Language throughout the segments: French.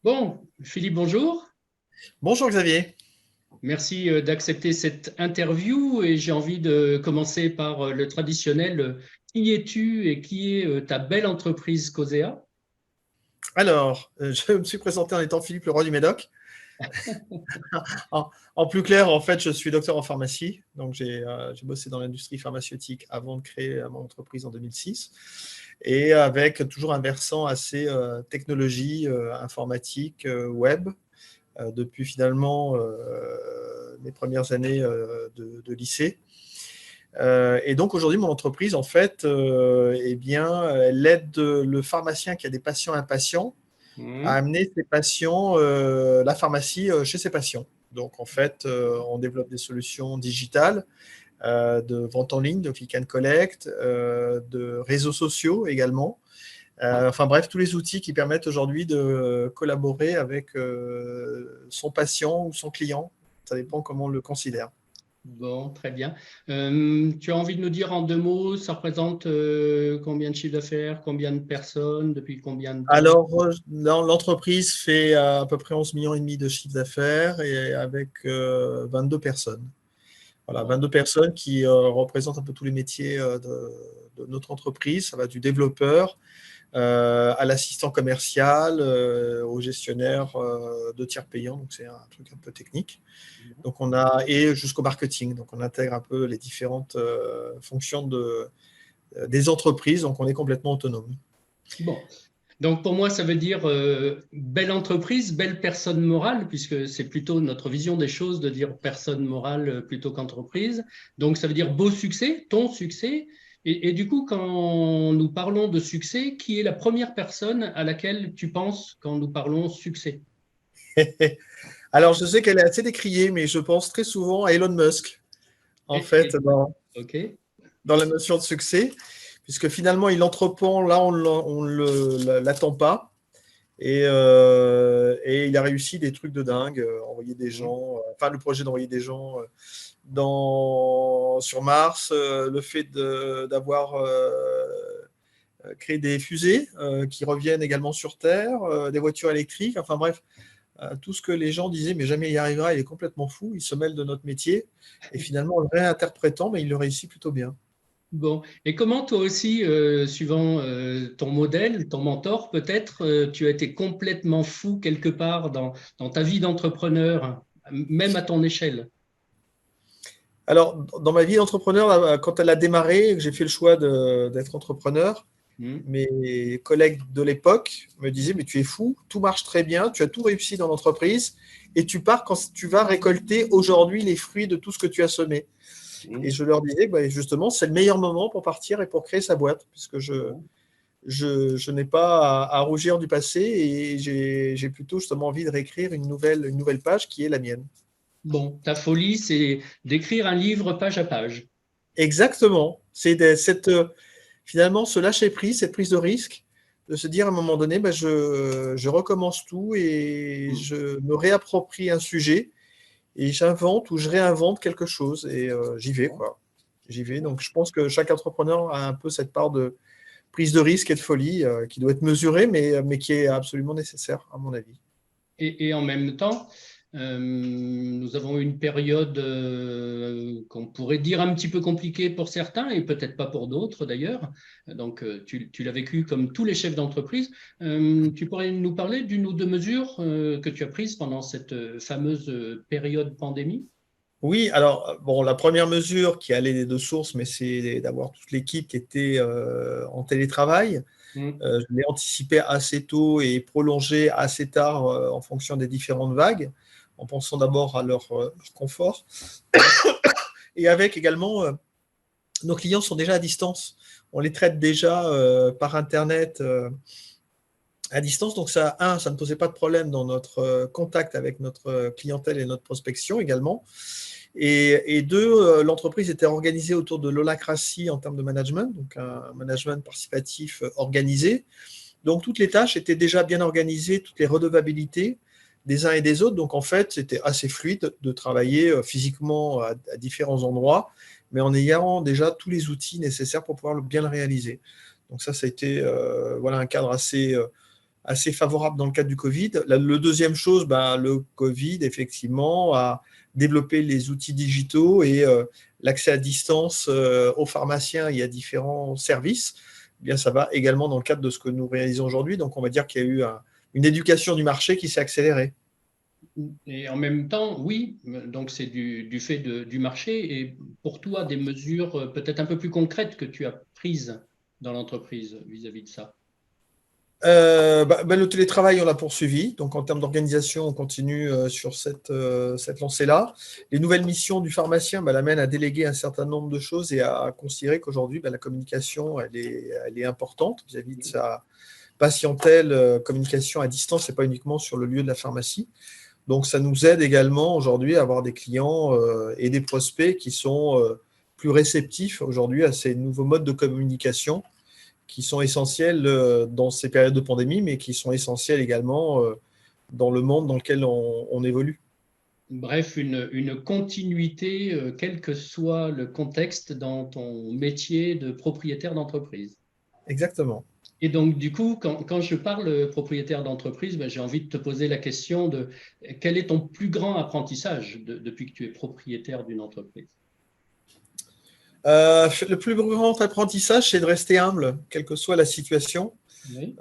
Bon, Philippe, bonjour. Bonjour Xavier. Merci d'accepter cette interview et j'ai envie de commencer par le traditionnel. Qui es-tu et qui est ta belle entreprise Cosea? Alors, je me suis présenté en étant Philippe Leroy du Médoc. En plus clair, en fait, je suis docteur en pharmacie. Donc, j'ai bossé dans l'industrie pharmaceutique avant de créer mon entreprise en 2006. Et avec toujours un versant assez technologie, informatique, web, depuis finalement mes premières années de lycée. Et donc aujourd'hui, mon entreprise, en fait, eh bien, elle aide le pharmacien qui a des patients impatients à Hmm. amener ses patients, la pharmacie chez ses patients. Donc en fait, on développe des solutions digitales de vente en ligne, de click and collect, de réseaux sociaux également. Enfin bref, tous les outils qui permettent aujourd'hui de collaborer avec son patient ou son client. Ça dépend comment on le considère. Bon, très bien. Tu as envie de nous dire en deux mots, ça représente combien de chiffre d'affaires, combien de personnes, depuis combien de temps? Alors, l'entreprise fait à peu près 11,5 millions de chiffre d'affaires et avec 22 personnes. Voilà, Bon. 22 personnes qui représentent un peu tous les métiers de notre entreprise. Ça va du développeur à l'assistant commercial, au gestionnaire de tiers payants. Donc, c'est un truc un peu technique. Donc, et jusqu'au marketing. Donc, on intègre un peu les différentes fonctions des entreprises. Donc, on est complètement autonome. Bon. Donc pour moi, ça veut dire belle entreprise, belle personne morale, puisque c'est plutôt notre vision des choses de dire personne morale plutôt qu'entreprise. Donc ça veut dire beau succès, ton succès. Et du coup, quand nous parlons de succès, qui est la première personne à laquelle tu penses quand nous parlons succès? Alors, je sais qu'elle est assez décriée, mais je pense très souvent à Elon Musk, en fait, Et- ok. dans la notion de succès, puisque finalement, il entreprend là, on ne l'attend pas. Et il a réussi des trucs de dingue, envoyer des Mhm. gens, enfin le projet d'envoyer des gens sur Mars, le fait d'avoir créé des fusées qui reviennent également sur Terre, des voitures électriques, enfin bref, tout ce que les gens disaient, mais jamais il y arrivera, il est complètement fou, il se mêle de notre métier, et finalement en le réinterprétant, mais il le réussit plutôt bien. Bon, et comment toi aussi, suivant ton modèle, ton mentor, peut-être, tu as été complètement fou quelque part dans ta vie d'entrepreneur, même à ton échelle. Alors, dans ma vie d'entrepreneur, quand elle a démarré, que j'ai fait le choix d'être entrepreneur, Hmm. mes collègues de l'époque me disaient, mais tu es fou, tout marche très bien, tu as tout réussi dans l'entreprise et tu pars quand tu vas récolter aujourd'hui les fruits de tout ce que tu as semé. Et Hmm. je leur disais, bah, justement, c'est le meilleur moment pour partir et pour créer sa boîte, puisque Bon. je n'ai pas à rougir du passé et j'ai plutôt justement envie de réécrire une nouvelle page qui est la mienne. Bon, ta folie, c'est d'écrire un livre page à page. Exactement. Finalement ce lâcher prise, cette prise de risque, de se dire à un moment donné, bah, je recommence tout et Hmm. je me réapproprie un sujet et j'invente ou je réinvente quelque chose et j'y vais, Bon. quoi. J'y vais. Donc je pense que chaque entrepreneur a un peu cette part de prise de risque et de folie qui doit être mesurée, mais qui est absolument nécessaire, à mon avis. Et en même temps, nous avons eu une période qu'on pourrait dire un petit peu compliquée pour certains et peut-être pas pour d'autres d'ailleurs. Donc, tu l'as vécu comme tous les chefs d'entreprise. Tu pourrais nous parler d'une ou deux mesures que tu as prises pendant cette fameuse période pandémie? Oui, alors, bon, la première mesure qui allait des deux sources, mais c'est d'avoir toute l'équipe qui était en télétravail. Mm. Je l'ai anticipé assez tôt et prolongé assez tard en fonction des différentes vagues, en pensant d'abord à leur confort. Et avec également, nos clients sont déjà à distance. On les traite déjà par Internet à distance. Donc, ça ne posait pas de problème dans notre contact avec notre clientèle et notre prospection également. Et deux, l'entreprise était organisée autour de l'holacratie en termes de management, donc un management participatif organisé. Donc toutes les tâches étaient déjà bien organisées, toutes les redevabilités des uns et des autres. Donc en fait, c'était assez fluide de travailler physiquement à différents endroits, mais en ayant déjà tous les outils nécessaires pour pouvoir bien le réaliser. Donc ça a été voilà, un cadre assez favorable dans le cadre du Covid. Le deuxième chose, le Covid, effectivement, a développé les outils digitaux et l'accès à distance aux pharmaciens et à différents services. Eh bien, ça va également dans le cadre de ce que nous réalisons aujourd'hui. Donc, on va dire qu'il y a eu une éducation du marché qui s'est accélérée. Et en même temps, oui, donc c'est du fait du marché. Et pour toi, des mesures peut-être un peu plus concrètes que tu as prises dans l'entreprise vis-à-vis de ça? Le télétravail, on l'a poursuivi. Donc, en termes d'organisation, on continue sur cette lancée-là. Les nouvelles missions du pharmacien l'amènent à déléguer un certain nombre de choses et à considérer qu'aujourd'hui, la communication, elle est importante vis-à-vis de sa patientèle. Communication à distance, ce n'est pas uniquement sur le lieu de la pharmacie. Donc, ça nous aide également aujourd'hui à avoir des clients et des prospects qui sont plus réceptifs aujourd'hui à ces nouveaux modes de communication qui sont essentiels dans ces périodes de pandémie, mais qui sont essentiels également dans le monde dans lequel on évolue. Bref, une continuité, quel que soit le contexte dans ton métier de propriétaire d'entreprise. Exactement. Et donc, du coup, quand je parle propriétaire d'entreprise, j'ai envie de te poser la question de quel est ton plus grand apprentissage depuis que tu es propriétaire d'une entreprise? Le plus grand apprentissage, c'est de rester humble, quelle que soit la situation. Oui.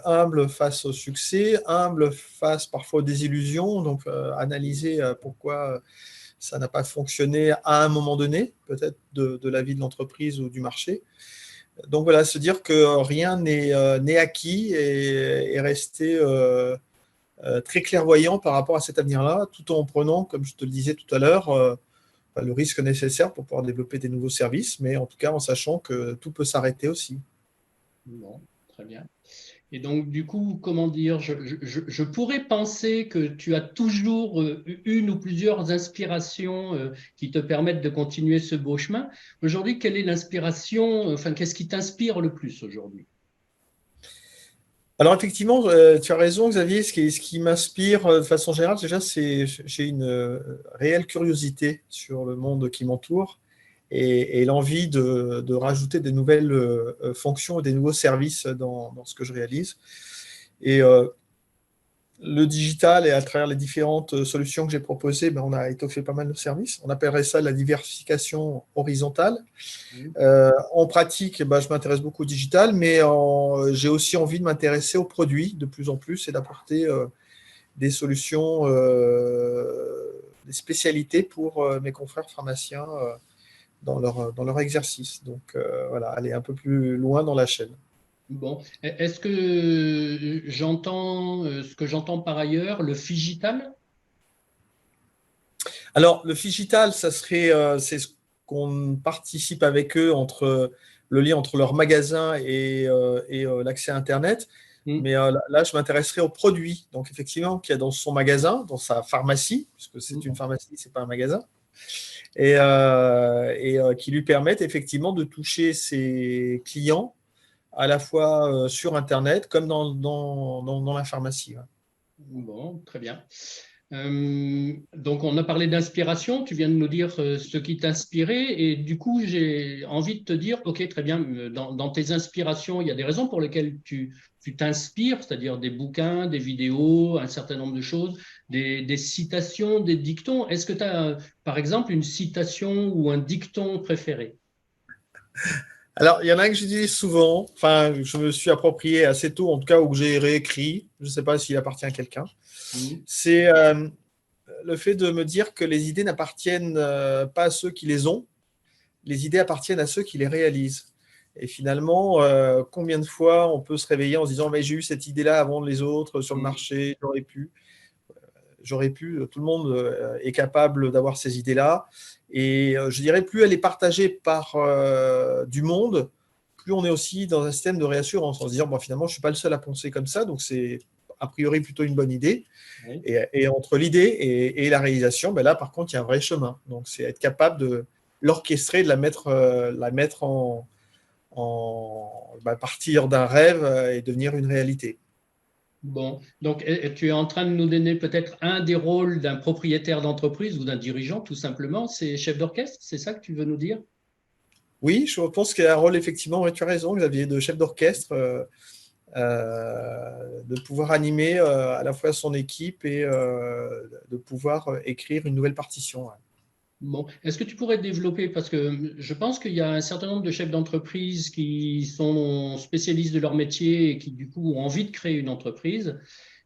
Humble face au succès, humble face parfois aux désillusions, donc analyser pourquoi ça n'a pas fonctionné à un moment donné, peut-être de la vie de l'entreprise ou du marché. Donc voilà, se dire que rien n'est acquis et rester très clairvoyant par rapport à cet avenir-là, tout en prenant, comme je te le disais tout à l'heure, le risque nécessaire pour pouvoir développer des nouveaux services, mais en tout cas en sachant que tout peut s'arrêter aussi. Bon, très bien. Et donc, du coup, comment dire, je pourrais penser que tu as toujours une ou plusieurs inspirations qui te permettent de continuer ce beau chemin. Aujourd'hui, quelle est l'inspiration, enfin, qu'est-ce qui t'inspire le plus aujourd'hui? Alors effectivement, tu as raison Xavier, ce qui m'inspire de façon générale, déjà, j'ai une réelle curiosité sur le monde qui m'entoure et l'envie de rajouter des nouvelles fonctions et des nouveaux services dans ce que je réalise. Et le digital et à travers les différentes solutions que j'ai proposées, on a étoffé pas mal de services. On appellerait ça la diversification horizontale. En pratique, je m'intéresse beaucoup au digital, mais j'ai aussi envie de m'intéresser aux produits de plus en plus et d'apporter des solutions, des spécialités pour mes confrères pharmaciens dans leur exercice. Donc voilà, aller un peu plus loin dans la chaîne. Bon, est-ce que j'entends ce que j'entends par ailleurs, le figital? Alors, le digital, ça serait, c'est ce qu'on participe avec eux entre le lien entre leur magasin et l'accès à Internet. Mais là, je m'intéresserai aux produits. Donc, effectivement, qu'il y a dans son magasin, dans sa pharmacie, puisque c'est une pharmacie, c'est pas un magasin, et qui lui permettent effectivement de toucher ses clients à la fois sur Internet comme dans la pharmacie. Ouais. Bon, très bien. Donc, on a parlé d'inspiration, tu viens de nous dire ce qui t'inspirait, et du coup, j'ai envie de te dire, ok, très bien, dans tes inspirations, il y a des raisons pour lesquelles tu t'inspires, c'est-à-dire des bouquins, des vidéos, un certain nombre de choses, des citations, des dictons. Est-ce que tu as, par exemple, une citation ou un dicton préféré? Alors, il y en a un que j'utilise souvent, enfin, je me suis approprié assez tôt, en tout cas, ou que j'ai réécrit, je ne sais pas s'il appartient à quelqu'un. C'est le fait de me dire que les idées n'appartiennent pas à ceux qui les ont, les idées appartiennent à ceux qui les réalisent. Et finalement, combien de fois on peut se réveiller en se disant mais j'ai eu cette idée-là avant les autres sur le marché, j'aurais pu, tout le monde est capable d'avoir ces idées-là. Et je dirais, plus elle est partagée par du monde, plus on est aussi dans un système de réassurance, en se disant, finalement, je ne suis pas le seul à penser comme ça, donc c'est a priori plutôt une bonne idée. Oui. Et entre l'idée et la réalisation, là, par contre, il y a un vrai chemin. Donc, c'est être capable de l'orchestrer, de la mettre partir d'un rêve et devenir une réalité. Bon, donc tu es en train de nous donner peut-être un des rôles d'un propriétaire d'entreprise ou d'un dirigeant, tout simplement, c'est chef d'orchestre, c'est ça que tu veux nous dire? Oui, je pense qu'il y a un rôle, effectivement, tu as raison, Xavier, de chef d'orchestre de pouvoir animer à la fois son équipe et de pouvoir écrire une nouvelle partition. Bon, est-ce que tu pourrais développer, parce que je pense qu'il y a un certain nombre de chefs d'entreprise qui sont spécialistes de leur métier et qui du coup ont envie de créer une entreprise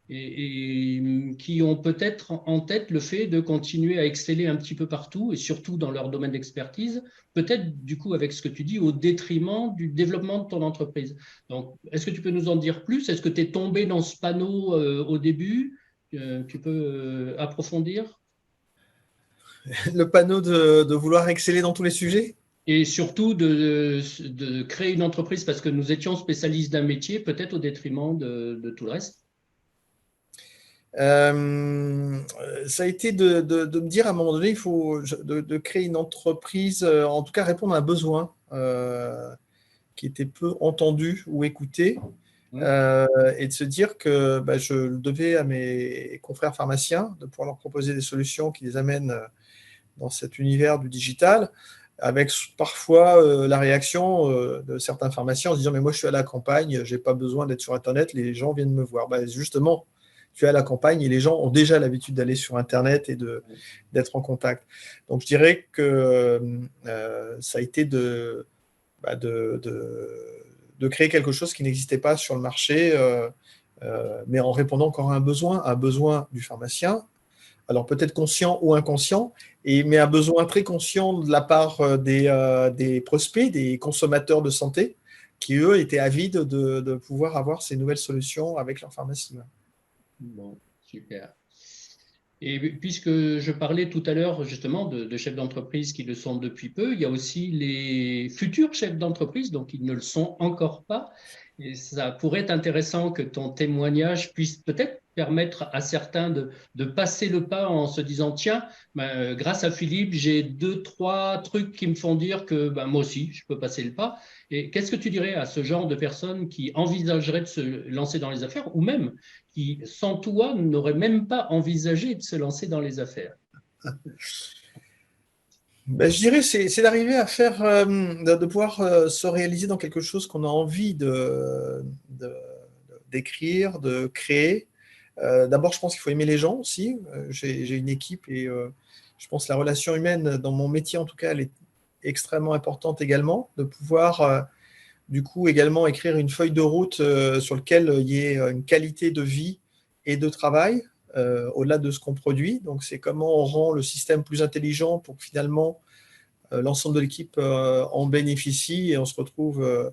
et qui ont peut-être en tête le fait de continuer à exceller un petit peu partout et surtout dans leur domaine d'expertise, peut-être du coup avec ce que tu dis au détriment du développement de ton entreprise. Donc, est-ce que tu peux nous en dire plus? Est-ce que tu es tombé dans ce panneau au début? Tu peux approfondir? Le panneau de vouloir exceller dans tous les sujets? Et surtout de créer une entreprise parce que nous étions spécialistes d'un métier, peut-être au détriment de tout le reste. Ça a été de me dire à un moment donné, il faut de créer une entreprise, en tout cas répondre à un besoin qui était peu entendu ou écouté, et de se dire que je le devais à mes confrères pharmaciens de pouvoir leur proposer des solutions qui les amènent dans cet univers du digital, avec parfois la réaction de certains pharmaciens en se disant mais moi je suis à la campagne, j'ai pas besoin d'être sur Internet, les gens viennent me voir. Justement, tu es à la campagne et les gens ont déjà l'habitude d'aller sur Internet et d'être en contact. Donc je dirais que ça a été de créer quelque chose qui n'existait pas sur le marché, mais en répondant encore à un besoin du pharmacien, alors peut-être conscient ou inconscient, mais un besoin très conscient de la part des prospects, des consommateurs de santé, qui eux étaient avides de pouvoir avoir ces nouvelles solutions avec leur pharmacie. Bon, super. Et puisque je parlais tout à l'heure justement de chefs d'entreprise qui le sont depuis peu, il y a aussi les futurs chefs d'entreprise, donc ils ne le sont encore pas. Et ça pourrait être intéressant que ton témoignage puisse peut-être permettre à certains de passer le pas en se disant, tiens, grâce à Philippe, j'ai 2, 3 trucs qui me font dire que moi aussi, je peux passer le pas. Et qu'est-ce que tu dirais à ce genre de personnes qui envisageraient de se lancer dans les affaires ou même qui, sans toi, n'auraient même pas envisagé de se lancer dans les affaires? Je dirais c'est d'arriver à faire, de pouvoir se réaliser dans quelque chose qu'on a envie d'écrire, de créer. D'abord, je pense qu'il faut aimer les gens aussi. J'ai une équipe et je pense que la relation humaine, dans mon métier en tout cas, elle est extrêmement importante également, de pouvoir du coup également écrire une feuille de route sur laquelle il y ait une qualité de vie et de travail au-delà de ce qu'on produit. Donc c'est comment on rend le système plus intelligent pour que finalement l'ensemble de l'équipe en bénéficie et on se retrouve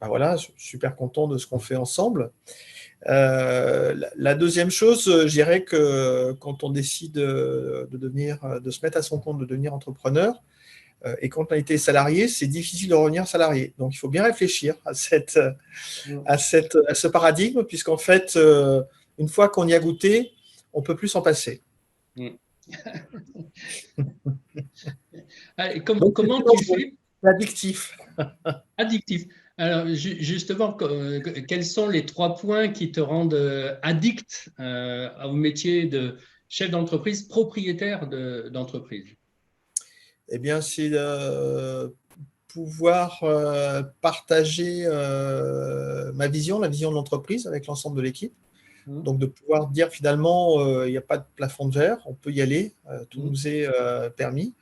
voilà, super content de ce qu'on fait ensemble. La deuxième chose, je dirais que quand on décide de se mettre à son compte, de devenir entrepreneur, et quand on a été salarié, c'est difficile de revenir salarié. Donc, il faut bien réfléchir à ce paradigme, puisqu'en fait, une fois qu'on y a goûté, on ne peut plus s'en passer. Donc, comment tu fais? C'est addictif. Addictif. Alors, justement, quels sont les 3 points qui te rendent addict au métier de chef d'entreprise, propriétaire d'entreprise? Eh bien, c'est pouvoir partager ma vision, la vision de l'entreprise avec l'ensemble de l'équipe. Donc, de pouvoir dire finalement, il n'y a pas de plafond de verre, on peut y aller, tout nous est permis.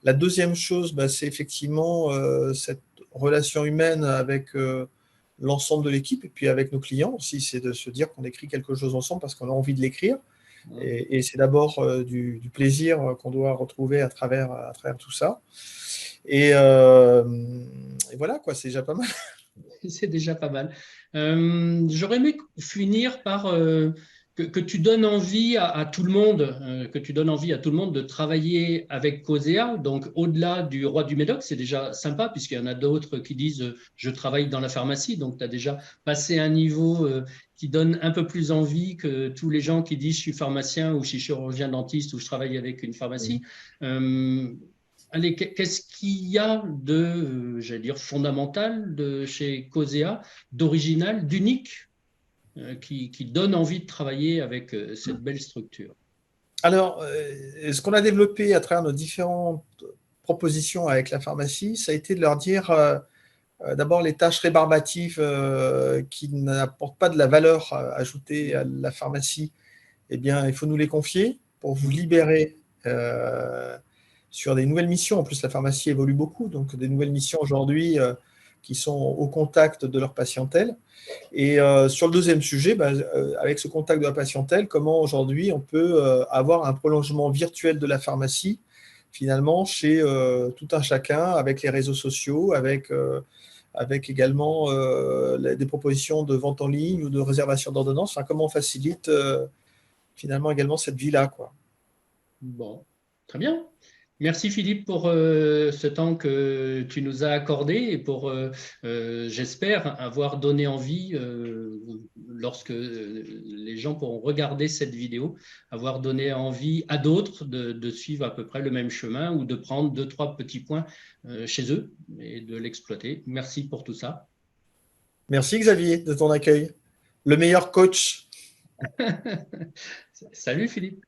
La deuxième chose, c'est effectivement cette relation humaine avec l'ensemble de l'équipe et puis avec nos clients aussi, c'est de se dire qu'on écrit quelque chose ensemble parce qu'on a envie de l'écrire. Et c'est d'abord du plaisir qu'on doit retrouver à travers tout ça. Et voilà, quoi, c'est déjà pas mal. C'est déjà pas mal. J'aurais aimé finir par que tu donnes envie à tout le monde, de travailler avec Cosea. Donc, au-delà du roi du Médoc, c'est déjà sympa puisqu'il y en a d'autres qui disent je travaille dans la pharmacie. Donc, tu as déjà passé un niveau qui donne un peu plus envie que tous les gens qui disent je suis pharmacien ou je suis chirurgien dentiste ou je travaille avec une pharmacie. Allez, qu'est-ce qu'il y a de, j'allais dire, fondamental chez Cosea, d'original, d'unique, qui donne envie de travailler avec cette belle structure? Alors, ce qu'on a développé à travers nos différentes propositions avec la pharmacie, ça a été de leur dire D'abord, les tâches rébarbatives qui n'apportent pas de la valeur ajoutée à la pharmacie, eh bien, il faut nous les confier pour vous libérer sur des nouvelles missions. En plus, la pharmacie évolue beaucoup, donc des nouvelles missions aujourd'hui qui sont au contact de leur patientèle. Et sur le deuxième sujet, avec ce contact de la patientèle, comment aujourd'hui on peut avoir un prolongement virtuel de la pharmacie, finalement, chez tout un chacun, avec les réseaux sociaux, avec également des propositions de vente en ligne ou de réservation d'ordonnance. Enfin, comment on facilite finalement également cette vie-là, quoi. Bon, très bien. Merci Philippe pour ce temps que tu nous as accordé et pour, j'espère, avoir donné envie, lorsque les gens pourront regarder cette vidéo, avoir donné envie à d'autres de suivre à peu près le même chemin ou de prendre 2, 3 petits points chez eux et de l'exploiter. Merci pour tout ça. Merci Xavier de ton accueil. Le meilleur coach. Salut Philippe.